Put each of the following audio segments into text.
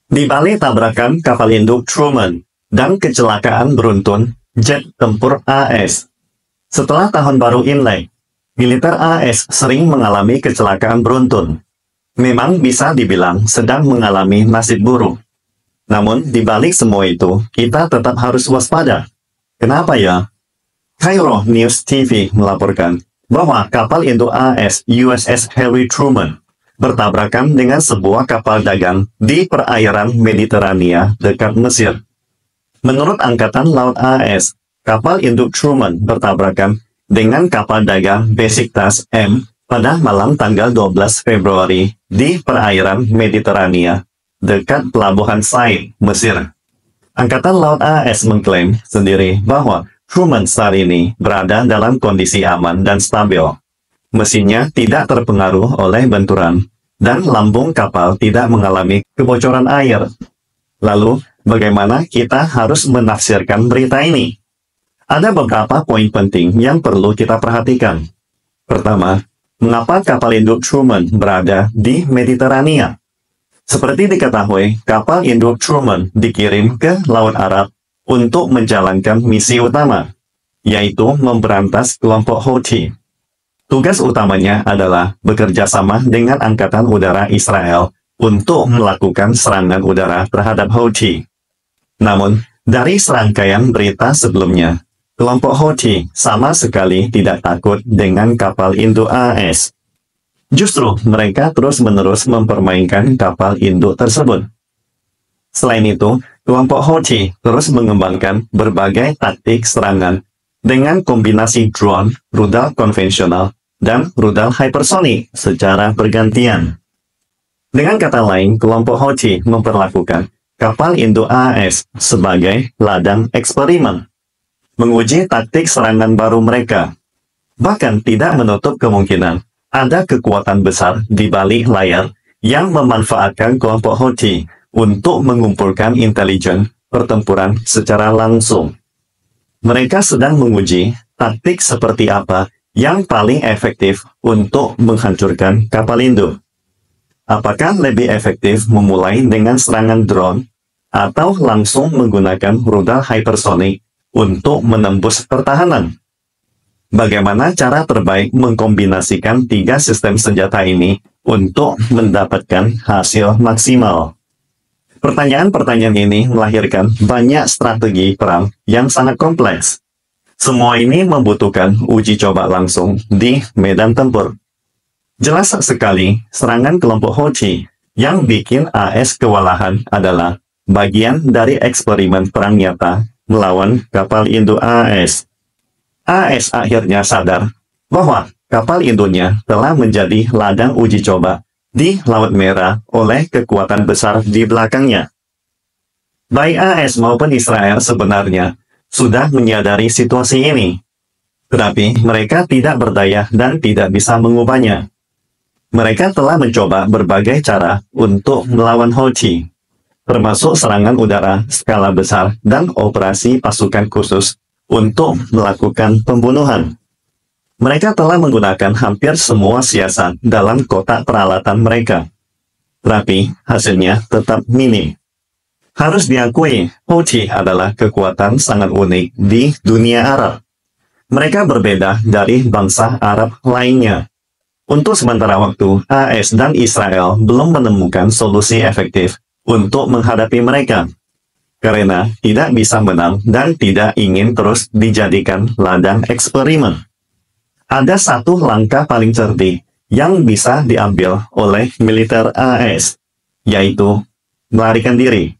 Di balik tabrakan kapal induk Truman dan kecelakaan beruntun jet tempur AS. Setelah Tahun Baru Imlek, militer AS sering mengalami kecelakaan beruntun. Memang bisa dibilang sedang mengalami nasib buruk. Namun, di balik semua itu, kita tetap harus waspada. Kenapa ya? Cairo News TV melaporkan bahwa kapal induk AS USS Harry Truman bertabrakan dengan sebuah kapal dagang di perairan Mediterania dekat Mesir. Menurut Angkatan Laut AS, kapal induk Truman bertabrakan dengan kapal dagang Besiktas M pada malam tanggal 12 Februari di perairan Mediterania dekat Pelabuhan Said, Mesir. Angkatan Laut AS mengklaim sendiri bahwa Truman saat ini berada dalam kondisi aman dan stabil. Mesinnya tidak terpengaruh oleh benturan, dan lambung kapal tidak mengalami kebocoran air. Lalu, bagaimana kita harus menafsirkan berita ini? Ada beberapa poin penting yang perlu kita perhatikan. Pertama, mengapa kapal induk Truman berada di Mediterania? Seperti diketahui, kapal induk Truman dikirim ke Laut Arab untuk menjalankan misi utama, yaitu memberantas kelompok Houthi. Tugas utamanya adalah bekerja sama dengan Angkatan Udara Israel untuk melakukan serangan udara terhadap Houthi. Namun, dari serangkaian berita sebelumnya, kelompok Houthi sama sekali tidak takut dengan kapal induk AS. Justru mereka terus-menerus mempermainkan kapal induk tersebut. Selain itu, kelompok Houthi terus mengembangkan berbagai taktik serangan dengan kombinasi drone, rudal konvensional, dan rudal hypersonik secara bergantian. Dengan kata lain, kelompok Houthi memperlakukan kapal induk AS sebagai ladang eksperimen, menguji taktik serangan baru mereka. Bahkan tidak menutup kemungkinan ada kekuatan besar di balik layar yang memanfaatkan kelompok Houthi untuk mengumpulkan intelijen pertempuran secara langsung. Mereka sedang menguji taktik seperti apa yang paling efektif untuk menghancurkan kapal induk. Apakah lebih efektif memulai dengan serangan drone atau langsung menggunakan rudal hypersonik untuk menembus pertahanan? Bagaimana cara terbaik mengkombinasikan tiga sistem senjata ini untuk mendapatkan hasil maksimal? Pertanyaan-pertanyaan ini melahirkan banyak strategi perang yang sangat kompleks. Semua ini membutuhkan uji coba langsung di medan tempur. Jelas sekali, serangan kelompok Houthi yang bikin AS kewalahan adalah bagian dari eksperimen perang nyata melawan kapal induk AS. AS akhirnya sadar bahwa kapal induknya telah menjadi ladang uji coba di Laut Merah oleh kekuatan besar di belakangnya. Baik AS maupun Israel sebenarnya sudah menyadari situasi ini, tetapi mereka tidak berdaya dan tidak bisa mengubahnya. Mereka telah mencoba berbagai cara untuk melawan Houthi, termasuk serangan udara skala besar dan operasi pasukan khusus untuk melakukan pembunuhan. Mereka telah menggunakan hampir semua siasat dalam kotak peralatan mereka. Tapi hasilnya tetap minim. Harus diakui, Houthi adalah kekuatan sangat unik di dunia Arab. Mereka berbeda dari bangsa Arab lainnya. Untuk sementara waktu, AS dan Israel belum menemukan solusi efektif untuk menghadapi mereka, karena tidak bisa menang dan tidak ingin terus dijadikan ladang eksperimen. Ada satu langkah paling cerdik yang bisa diambil oleh militer AS, yaitu melarikan diri.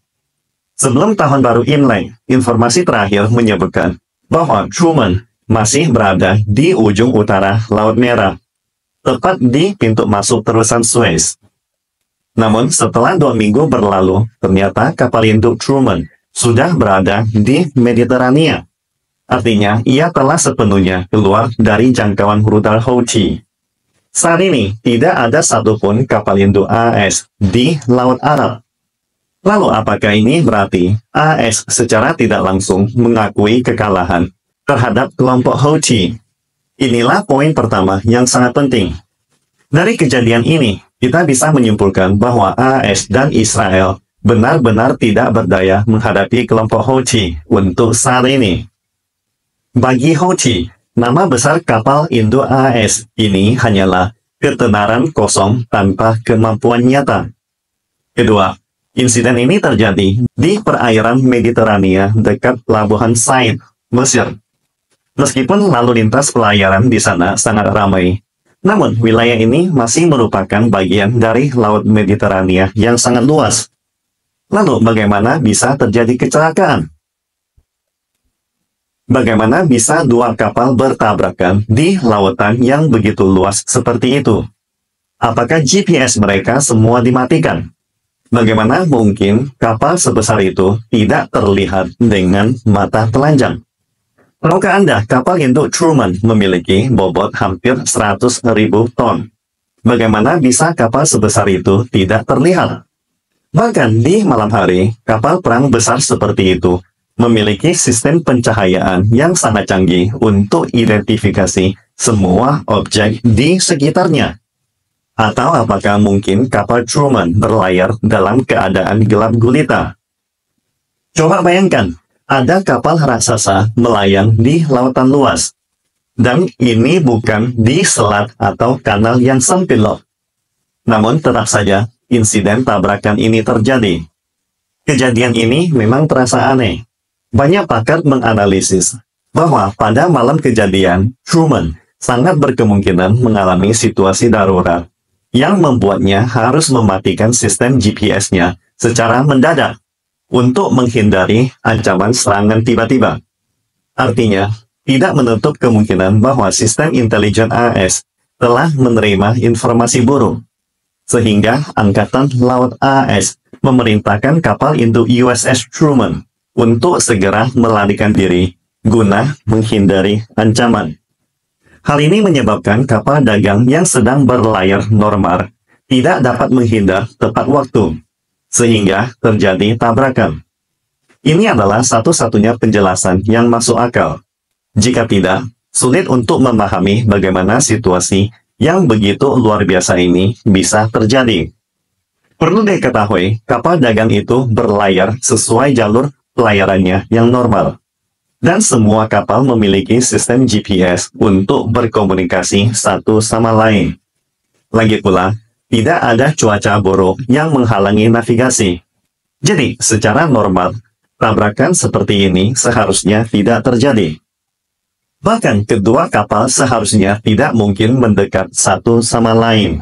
Sebelum Tahun Baru Imlek, informasi terakhir menyebutkan bahwa Truman masih berada di ujung utara Laut Merah, tepat di pintu masuk terusan Suez. Namun setelah 2 minggu berlalu, ternyata kapal induk Truman sudah berada di Mediterania. Artinya, ia telah sepenuhnya keluar dari jangkauan rudal Houthi. Saat ini, tidak ada satupun kapal induk AS di Laut Arab. Lalu apakah ini berarti AS secara tidak langsung mengakui kekalahan terhadap kelompok Houthi? Inilah poin pertama yang sangat penting. Dari kejadian ini, kita bisa menyimpulkan bahwa AS dan Israel benar-benar tidak berdaya menghadapi kelompok Houthi untuk saat ini. Bagi Houthi, nama besar kapal induk AS ini hanyalah ketenaran kosong tanpa kemampuan nyata. Kedua, insiden ini terjadi di perairan Mediterania dekat Pelabuhan Said, Mesir. Meskipun lalu lintas pelayaran di sana sangat ramai, namun wilayah ini masih merupakan bagian dari Laut Mediterania yang sangat luas. Lalu bagaimana bisa terjadi kecelakaan? Bagaimana bisa dua kapal bertabrakan di lautan yang begitu luas seperti itu? Apakah GPS mereka semua dimatikan? Bagaimana mungkin kapal sebesar itu tidak terlihat dengan mata telanjang? Tahukah Anda kapal induk Truman memiliki bobot hampir 100.000 ton? Bagaimana bisa kapal sebesar itu tidak terlihat? Bahkan di malam hari, kapal perang besar seperti itu memiliki sistem pencahayaan yang sangat canggih untuk identifikasi semua objek di sekitarnya. Atau apakah mungkin kapal Truman berlayar dalam keadaan gelap gulita? Coba bayangkan, ada kapal raksasa melayang di lautan luas. Dan ini bukan di selat atau kanal yang sempit loh. Namun tetap saja, insiden tabrakan ini terjadi. Kejadian ini memang terasa aneh. Banyak pakar menganalisis bahwa pada malam kejadian, Truman sangat berkemungkinan mengalami situasi darurat yang membuatnya harus mematikan sistem GPS-nya secara mendadak untuk menghindari ancaman serangan tiba-tiba. Artinya, tidak menutup kemungkinan bahwa sistem intelijen AS telah menerima informasi buruk, sehingga Angkatan Laut AS memerintahkan kapal induk USS Truman untuk segera melarikan diri guna menghindari ancaman. Hal ini menyebabkan kapal dagang yang sedang berlayar normal tidak dapat menghindar tepat waktu, sehingga terjadi tabrakan. Ini adalah satu-satunya penjelasan yang masuk akal. Jika tidak, sulit untuk memahami bagaimana situasi yang begitu luar biasa ini bisa terjadi. Perlu diketahui, kapal dagang itu berlayar sesuai jalur pelayarannya yang normal. Dan semua kapal memiliki sistem GPS untuk berkomunikasi satu sama lain. Lagi pula, tidak ada cuaca buruk yang menghalangi navigasi. Jadi, secara normal, tabrakan seperti ini seharusnya tidak terjadi. Bahkan kedua kapal seharusnya tidak mungkin mendekat satu sama lain.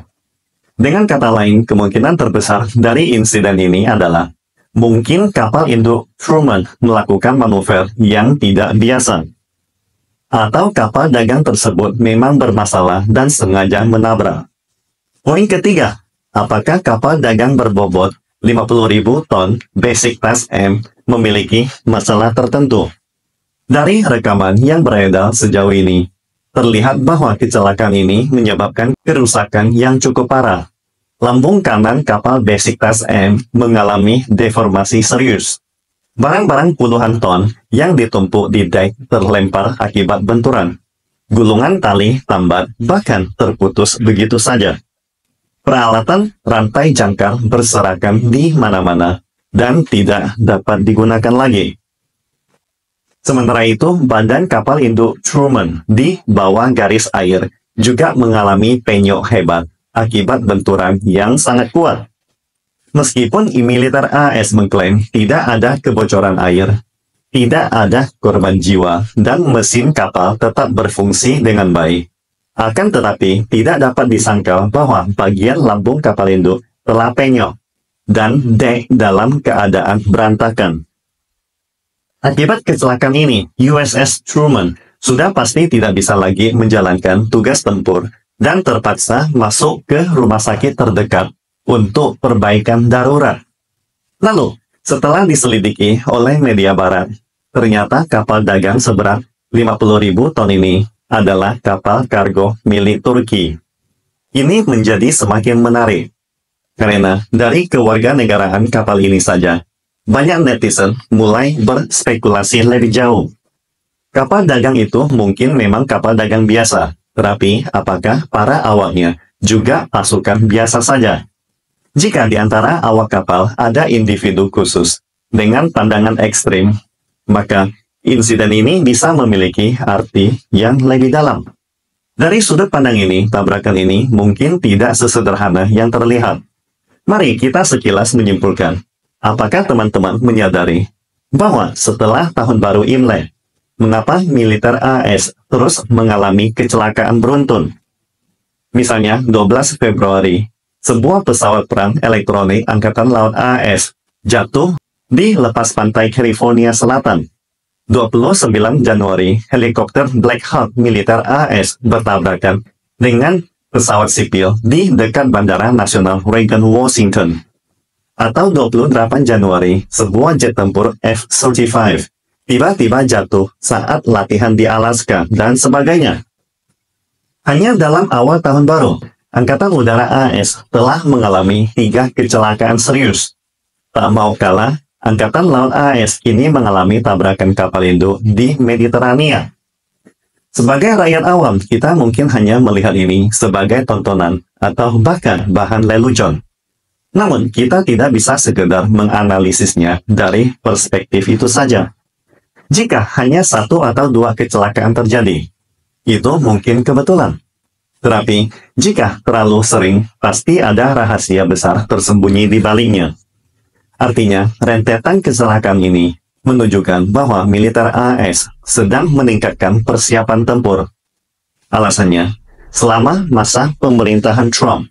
Dengan kata lain, kemungkinan terbesar dari insiden ini adalah mungkin kapal induk Truman melakukan manuver yang tidak biasa. Atau kapal dagang tersebut memang bermasalah dan sengaja menabrak. Poin ketiga, apakah kapal dagang berbobot 50.000 ton Basic Class M memiliki masalah tertentu? Dari rekaman yang beredar sejauh ini, terlihat bahwa kecelakaan ini menyebabkan kerusakan yang cukup parah. Lambung kanan kapal Basic Class M mengalami deformasi serius. Barang-barang puluhan ton yang ditumpuk di dek terlempar akibat benturan. Gulungan tali tambat bahkan terputus begitu saja. Peralatan rantai jangkar berserakan di mana-mana dan tidak dapat digunakan lagi. Sementara itu, badan kapal induk Truman di bawah garis air juga mengalami penyok hebat akibat benturan yang sangat kuat. Meskipun militer AS mengklaim tidak ada kebocoran air, tidak ada korban jiwa, dan mesin kapal tetap berfungsi dengan baik. Akan tetapi, tidak dapat disangkal bahwa bagian lambung kapal induk telah penyok, dan dek dalam keadaan berantakan. Akibat kecelakaan ini, USS Truman sudah pasti tidak bisa lagi menjalankan tugas tempur dan terpaksa masuk ke rumah sakit terdekat untuk perbaikan darurat. Lalu, setelah diselidiki oleh media barat, ternyata kapal dagang seberat 50.000 ton ini adalah kapal kargo milik Turki. Ini menjadi semakin menarik, karena dari kewarganegaraan kapal ini saja, banyak netizen mulai berspekulasi lebih jauh. Kapal dagang itu mungkin memang kapal dagang biasa, tetapi apakah para awaknya juga pasukan biasa saja? Jika di antara awak kapal ada individu khusus dengan pandangan ekstrim, maka insiden ini bisa memiliki arti yang lebih dalam. Dari sudut pandang ini, tabrakan ini mungkin tidak sesederhana yang terlihat. Mari kita sekilas menyimpulkan. Apakah teman-teman menyadari bahwa setelah Tahun Baru Imlek, mengapa militer AS terus mengalami kecelakaan beruntun? Misalnya, 12 Februari, sebuah pesawat perang elektronik Angkatan Laut AS jatuh di lepas pantai California Selatan. 29 Januari, helikopter Black Hawk militer AS bertabrakan dengan pesawat sipil di dekat Bandara Nasional Reagan, Washington. Atau 28 Januari, sebuah jet tempur F-35 tiba-tiba jatuh saat latihan di Alaska, dan sebagainya. Hanya dalam awal tahun baru, Angkatan Udara AS telah mengalami 3 kecelakaan serius. Tak mau kalah, Angkatan Laut AS kini mengalami tabrakan kapal induk di Mediterania. Sebagai rakyat awam, kita mungkin hanya melihat ini sebagai tontonan atau bahkan bahan lelucon. Namun, kita tidak bisa sekedar menganalisisnya dari perspektif itu saja. Jika hanya 1 atau 2 kecelakaan terjadi, itu mungkin kebetulan. Tetapi, jika terlalu sering, pasti ada rahasia besar tersembunyi di baliknya. Artinya, rentetan kecelakaan ini menunjukkan bahwa militer AS sedang meningkatkan persiapan tempur. Alasannya, selama masa pemerintahan Trump,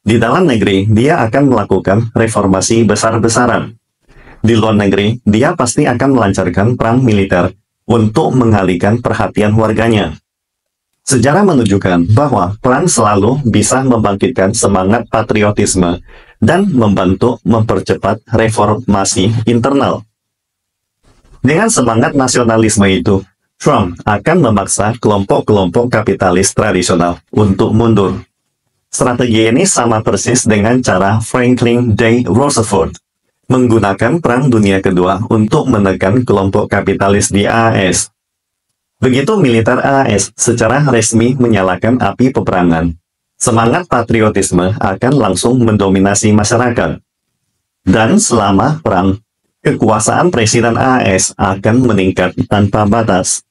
di dalam negeri dia akan melakukan reformasi besar-besaran. Di luar negeri, dia pasti akan melancarkan perang militer untuk mengalihkan perhatian warganya. Sejarah menunjukkan bahwa perang selalu bisa membangkitkan semangat patriotisme dan membantu mempercepat reformasi internal. Dengan semangat nasionalisme itu, Trump akan memaksa kelompok-kelompok kapitalis tradisional untuk mundur. Strategi ini sama persis dengan cara Franklin D. Roosevelt menggunakan Perang Dunia Kedua untuk menekan kelompok kapitalis di AS. Begitu militer AS secara resmi menyalakan api peperangan, semangat patriotisme akan langsung mendominasi masyarakat. Dan selama perang, kekuasaan Presiden AS akan meningkat tanpa batas.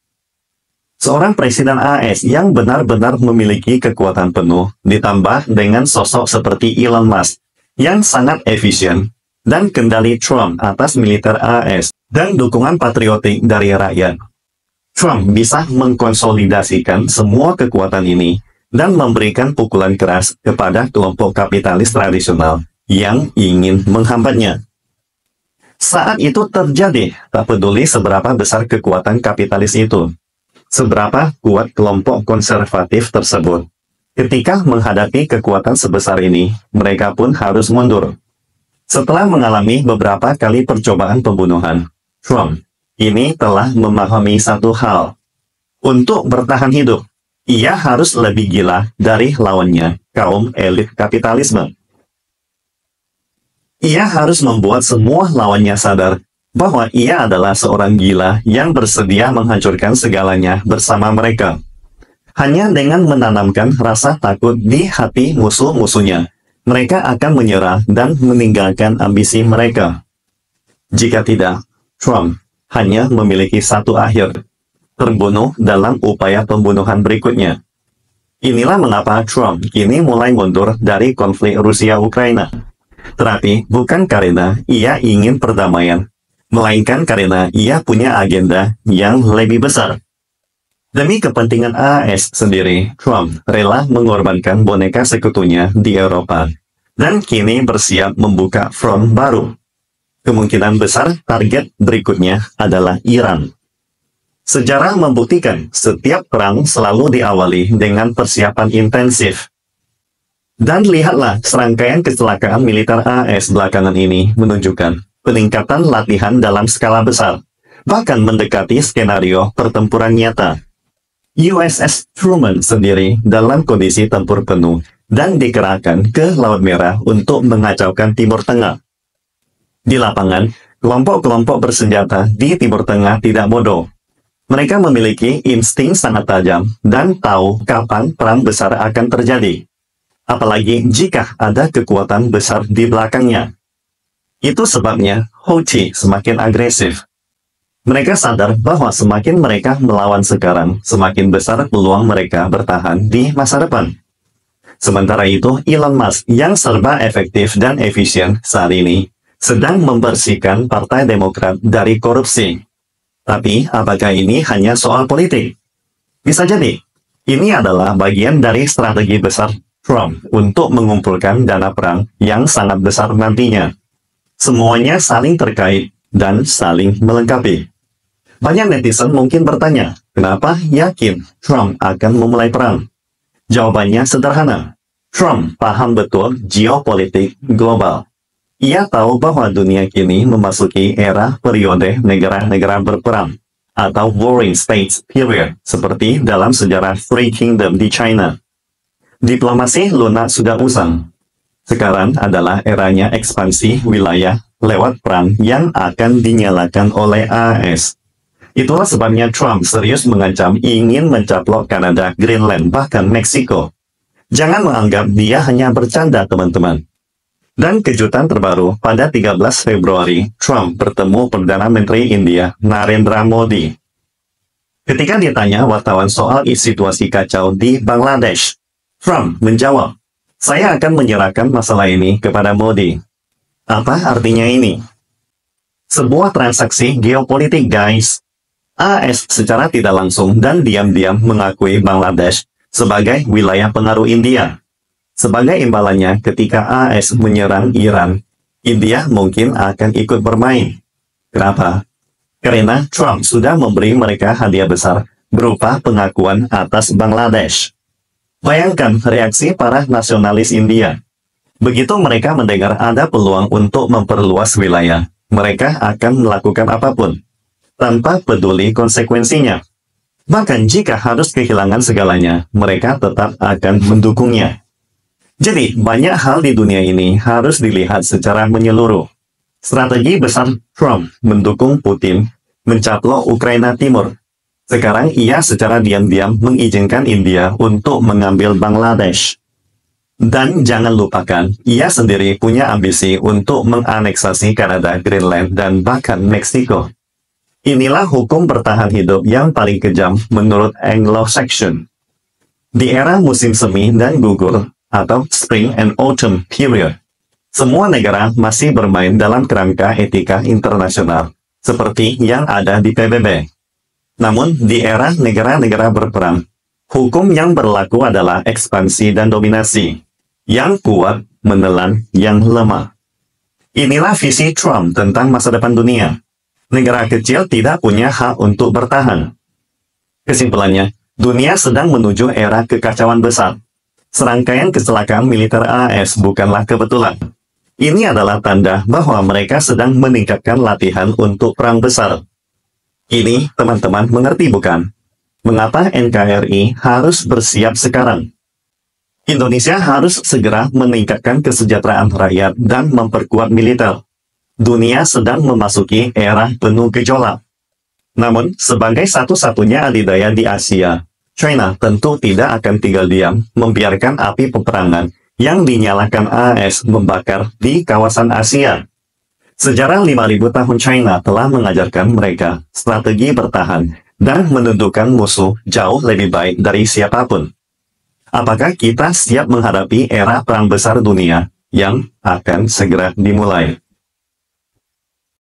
Seorang Presiden AS yang benar-benar memiliki kekuatan penuh, ditambah dengan sosok seperti Elon Musk, yang sangat efisien, dan kendali Trump atas militer AS, dan dukungan patriotik dari rakyat. Trump bisa mengkonsolidasikan semua kekuatan ini dan memberikan pukulan keras kepada kelompok kapitalis tradisional yang ingin menghambatnya. Saat itu terjadi, tak peduli seberapa besar kekuatan kapitalis itu, seberapa kuat kelompok konservatif tersebut. Ketika menghadapi kekuatan sebesar ini, mereka pun harus mundur. Setelah mengalami beberapa kali percobaan pembunuhan, Trump ini telah memahami satu hal. Untuk bertahan hidup, ia harus lebih gila dari lawannya, kaum elit kapitalisme. Ia harus membuat semua lawannya sadar bahwa ia adalah seorang gila yang bersedia menghancurkan segalanya bersama mereka. Hanya dengan menanamkan rasa takut di hati musuh-musuhnya, mereka akan menyerah dan meninggalkan ambisi mereka. Jika tidak, Trump hanya memiliki satu akhir, terbunuh dalam upaya pembunuhan berikutnya. Inilah mengapa Trump kini mulai mundur dari konflik Rusia-Ukraina. Tetapi bukan karena ia ingin perdamaian, melainkan karena ia punya agenda yang lebih besar. Demi kepentingan AS sendiri, Trump rela mengorbankan boneka sekutunya di Eropa, dan kini bersiap membuka front baru. Kemungkinan besar target berikutnya adalah Iran. Sejarah membuktikan setiap perang selalu diawali dengan persiapan intensif. Dan lihatlah serangkaian kecelakaan militer AS belakangan ini menunjukkan peningkatan latihan dalam skala besar, bahkan mendekati skenario pertempuran nyata. USS Truman sendiri dalam kondisi tempur penuh dan dikerahkan ke Laut Merah untuk mengacaukan Timur Tengah. Di lapangan, kelompok-kelompok bersenjata di Timur Tengah tidak bodoh. Mereka memiliki insting sangat tajam dan tahu kapan perang besar akan terjadi. apalagi jika ada kekuatan besar di belakangnya. Itu sebabnya Houthi semakin agresif. Mereka sadar bahwa semakin mereka melawan sekarang, semakin besar peluang mereka bertahan di masa depan. Sementara itu, Elon Musk yang serba efektif dan efisien saat ini sedang membersihkan Partai Demokrat dari korupsi. Tapi, apakah ini hanya soal politik? Bisa jadi, ini adalah bagian dari strategi besar Trump untuk mengumpulkan dana perang yang sangat besar nantinya. Semuanya saling terkait dan saling melengkapi. Banyak netizen mungkin bertanya, kenapa yakin Trump akan memulai perang? Jawabannya sederhana. Trump paham betul geopolitik global. Ia tahu bahwa dunia kini memasuki era periode negara-negara berperang, atau warring states period, seperti dalam sejarah Three Kingdom di China. Diplomasi lunak sudah usang. Sekarang adalah eranya ekspansi wilayah lewat perang yang akan dinyalakan oleh AS. Itulah sebabnya Trump serius mengancam ingin mencaplok Kanada, Greenland, bahkan Meksiko. Jangan menganggap dia hanya bercanda, teman-teman. Dan kejutan terbaru, pada 13 Februari, Trump bertemu Perdana Menteri India, Narendra Modi. Ketika ditanya wartawan soal situasi kacau di Bangladesh, Trump menjawab, "Saya akan menyerahkan masalah ini kepada Modi." Apa artinya ini? Sebuah transaksi geopolitik, guys. AS secara tidak langsung dan diam-diam mengakui Bangladesh sebagai wilayah pengaruh India. Sebagai imbalannya, ketika AS menyerang Iran, India mungkin akan ikut bermain. Kenapa? Karena Trump sudah memberi mereka hadiah besar berupa pengakuan atas Bangladesh. Bayangkan reaksi para nasionalis India. Begitu mereka mendengar ada peluang untuk memperluas wilayah, mereka akan melakukan apapun, tanpa peduli konsekuensinya. Bahkan jika harus kehilangan segalanya, mereka tetap akan mendukungnya. Jadi, banyak hal di dunia ini harus dilihat secara menyeluruh. Strategi besar Trump mendukung Putin mencaplok Ukraina Timur. Sekarang ia secara diam-diam mengizinkan India untuk mengambil Bangladesh. Dan jangan lupakan, ia sendiri punya ambisi untuk menganeksasi Kanada, Greenland, dan bahkan Meksiko. Inilah hukum bertahan hidup yang paling kejam menurut Anglo-Saxon. Di era musim semi dan gugur, atau Spring and Autumn Period, semua negara masih bermain dalam kerangka etika internasional, seperti yang ada di PBB. Namun, di era negara-negara berperang, hukum yang berlaku adalah ekspansi dan dominasi. Yang kuat menelan yang lemah. Inilah visi Trump tentang masa depan dunia. Negara kecil tidak punya hak untuk bertahan. Kesimpulannya, dunia sedang menuju era kekacauan besar. Serangkaian kecelakaan militer AS bukanlah kebetulan. Ini adalah tanda bahwa mereka sedang meningkatkan latihan untuk perang besar. Ini, teman-teman, mengerti bukan? Mengapa NKRI harus bersiap sekarang? Indonesia harus segera meningkatkan kesejahteraan rakyat dan memperkuat militer. Dunia sedang memasuki era penuh gejolak. Namun, sebagai satu-satunya adidaya di Asia, China tentu tidak akan tinggal diam membiarkan api peperangan yang dinyalakan AS membakar di kawasan Asia. Sejarah 5.000 tahun China telah mengajarkan mereka strategi bertahan dan menentukan musuh jauh lebih baik dari siapapun. Apakah kita siap menghadapi era perang besar dunia yang akan segera dimulai?